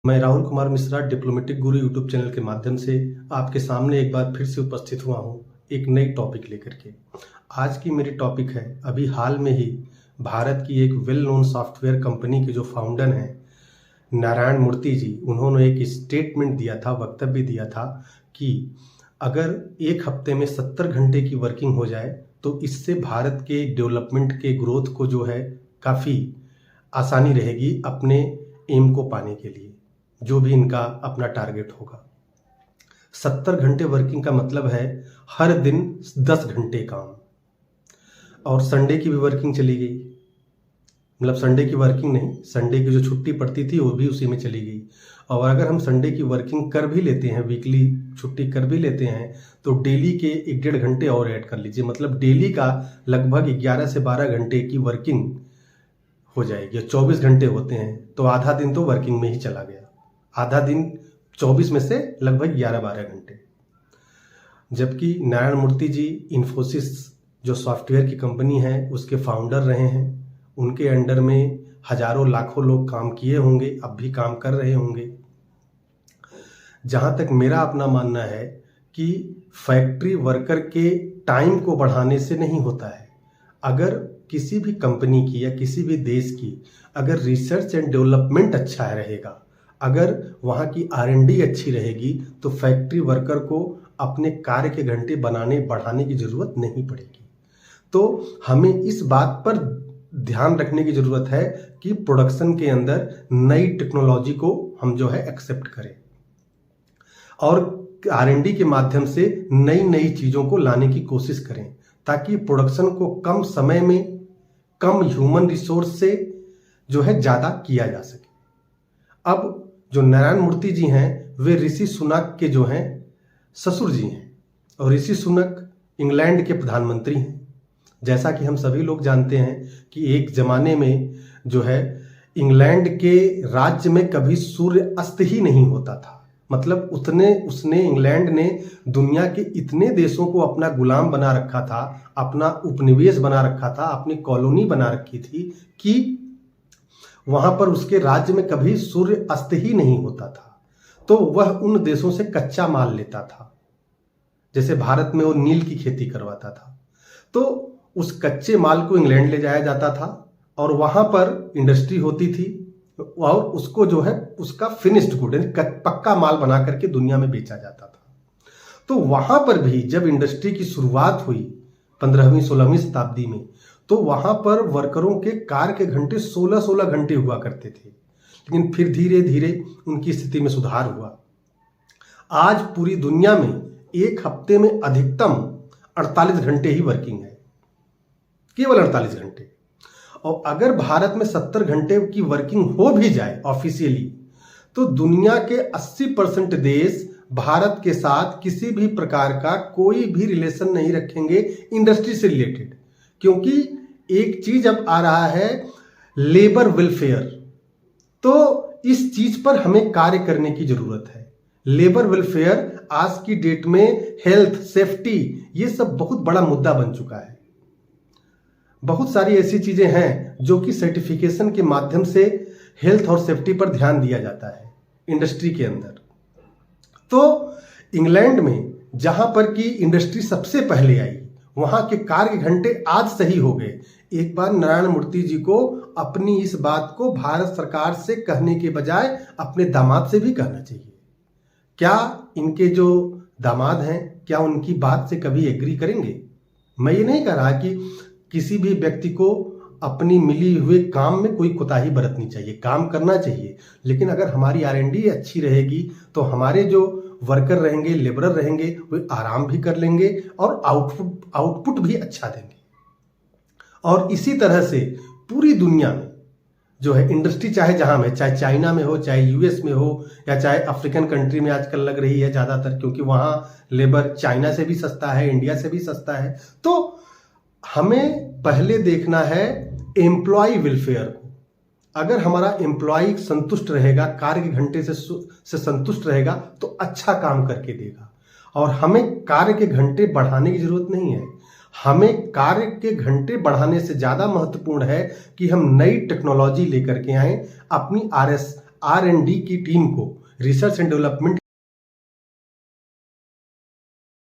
मैं राहुल कुमार मिश्रा डिप्लोमेटिक गुरु YouTube channel के माध्यम से आपके सामने एक बार फिर से उपस्थित हुआ हूँ एक नई टॉपिक लेकर के। आज की मेरी टॉपिक है, अभी हाल में ही भारत की एक वेल नोन सॉफ्टवेयर कंपनी के जो फाउंडर हैं नारायण मूर्ति जी, उन्होंने एक स्टेटमेंट दिया था, वक्तव्य दिया था कि अगर एक हफ्ते में 70 घंटे की वर्किंग हो जाए तो इससे भारत के डेवलपमेंट के ग्रोथ को जो है काफ़ी आसानी रहेगी अपने एम को पाने के लिए, जो भी इनका अपना टारगेट होगा। 70 घंटे वर्किंग का मतलब है हर दिन 10 घंटे काम, और संडे की भी वर्किंग चली गई, मतलब संडे की वर्किंग नहीं, संडे की जो छुट्टी पड़ती थी वो भी उसी में चली गई। और अगर हम संडे की वर्किंग कर भी लेते हैं, वीकली छुट्टी कर भी लेते हैं, तो डेली के 1-1.5 घंटे और ऐड कर लीजिए, मतलब डेली का लगभग 11 से 12 घंटे की वर्किंग हो जाएगी। 24 घंटे होते हैं तो आधा दिन तो वर्किंग में ही चला गया, आधा दिन 24 में से लगभग 11-12 घंटे। जबकि नारायण मूर्ति जी इन्फोसिस जो सॉफ्टवेयर की कंपनी है उसके फाउंडर रहे हैं, उनके अंडर में हजारों लाखों लोग काम किए होंगे, अब भी काम कर रहे होंगे। जहां तक मेरा अपना मानना है कि फैक्ट्री वर्कर के टाइम को बढ़ाने से नहीं होता है। अगर किसी भी कंपनी की या किसी भी देश की अगर रिसर्च एंड डेवलपमेंट अच्छा रहेगा, अगर वहाँ की R&D अच्छी रहेगी, तो फैक्ट्री वर्कर को अपने कार्य के घंटे बढ़ाने की ज़रूरत नहीं पड़ेगी। तो हमें इस बात पर ध्यान रखने की ज़रूरत है कि प्रोडक्शन के अंदर नई टेक्नोलॉजी को हम जो है एक्सेप्ट करें और R&D के माध्यम से नई नई चीज़ों को लाने की कोशिश करें, ताकि प्रोडक्शन को कम समय में कम ह्यूमन रिसोर्स से जो है ज़्यादा किया जा सके। अब जो नारायण मूर्ति जी हैं वे ऋषि सुनक के जो हैं ससुर जी हैं, और ऋषि सुनक इंग्लैंड के प्रधानमंत्री हैं। जैसा कि हम सभी लोग जानते हैं कि एक ज़माने में जो है इंग्लैंड के राज्य में कभी सूर्य अस्त ही नहीं होता था, मतलब उसने इंग्लैंड ने दुनिया के इतने देशों को अपना गुलाम बना रखा था, अपना उपनिवेश बना रखा था, अपनी कॉलोनी बना रखी थी कि वहां पर उसके राज्य में कभी सूर्य अस्त ही नहीं होता था। तो वह उन देशों से कच्चा माल लेता था, जैसे भारत में वो नील की खेती करवाता था, तो उस कच्चे माल को इंग्लैंड ले जाया जाता था और वहां पर इंडस्ट्री होती थी और उसको जो है उसका फिनिश्ड गुड पक्का माल बना करके दुनिया में बेचा जाता था। तो वहां पर भी जब इंडस्ट्री की शुरुआत हुई 15वीं-16वीं शताब्दी में, तो वहां पर वर्करों के कार्य के घंटे 16-16 घंटे हुआ करते थे, लेकिन फिर धीरे धीरे उनकी स्थिति में सुधार हुआ। आज पूरी दुनिया में एक हफ्ते में अधिकतम 48 घंटे ही वर्किंग है, केवल 48 घंटे। और अगर भारत में 70 घंटे की वर्किंग हो भी जाए ऑफिशियली, तो दुनिया के 80% देश भारत के साथ किसी भी प्रकार का कोई भी रिलेशन नहीं रखेंगे इंडस्ट्री से रिलेटेड, क्योंकि एक चीज अब आ रहा है लेबर वेलफेयर। तो इस चीज पर हमें कार्य करने की जरूरत है। लेबर वेलफेयर आज की डेट में हेल्थ, सेफ्टी, ये सब बहुत बड़ा मुद्दा बन चुका है। बहुत सारी ऐसी चीजें हैं जो कि सर्टिफिकेशन के माध्यम से हेल्थ और सेफ्टी पर ध्यान दिया जाता है इंडस्ट्री के अंदर। तो इंग्लैंड में जहां पर कि इंडस्ट्री सबसे पहले आई, वहां के कार्य घंटे आज सही हो गए। एक बार नारायण मूर्ति जी को अपनी इस बात को भारत सरकार से कहने के बजाय अपने दामाद से भी कहना चाहिए। क्या इनके जो दामाद हैं, क्या उनकी बात से कभी एग्री करेंगे? मैं ये नहीं कह रहा कि किसी भी व्यक्ति को अपनी मिली हुए काम में कोई कोताही बरतनी चाहिए, काम करना चाहिए, लेकिन अगर हमारी R&D अच्छी रहेगी तो हमारे जो वर्कर रहेंगे, लेबरर रहेंगे, वे आराम भी कर लेंगे और आउटपुट भी अच्छा देंगे। और इसी तरह से पूरी दुनिया में जो है इंडस्ट्री, चाहे जहां में, चाहे चाइना में हो, चाहे US में हो, या चाहे अफ्रीकन कंट्री में आजकल लग रही है ज़्यादातर, क्योंकि वहां लेबर चाइना से भी सस्ता है, इंडिया से भी सस्ता है। तो हमें पहले देखना है एम्प्लॉय वेलफेयर को। अगर हमारा एम्प्लॉय संतुष्ट रहेगा, कार्य के घंटे से संतुष्ट रहेगा, तो अच्छा काम करके देगा। और हमें कार्य के घंटे बढ़ाने की जरूरत नहीं है, हमें कार्य के घंटे बढ़ाने से ज्यादा महत्वपूर्ण है कि हम नई टेक्नोलॉजी लेकर के आए, अपनी R&D की टीम को, रिसर्च एंड डेवलपमेंट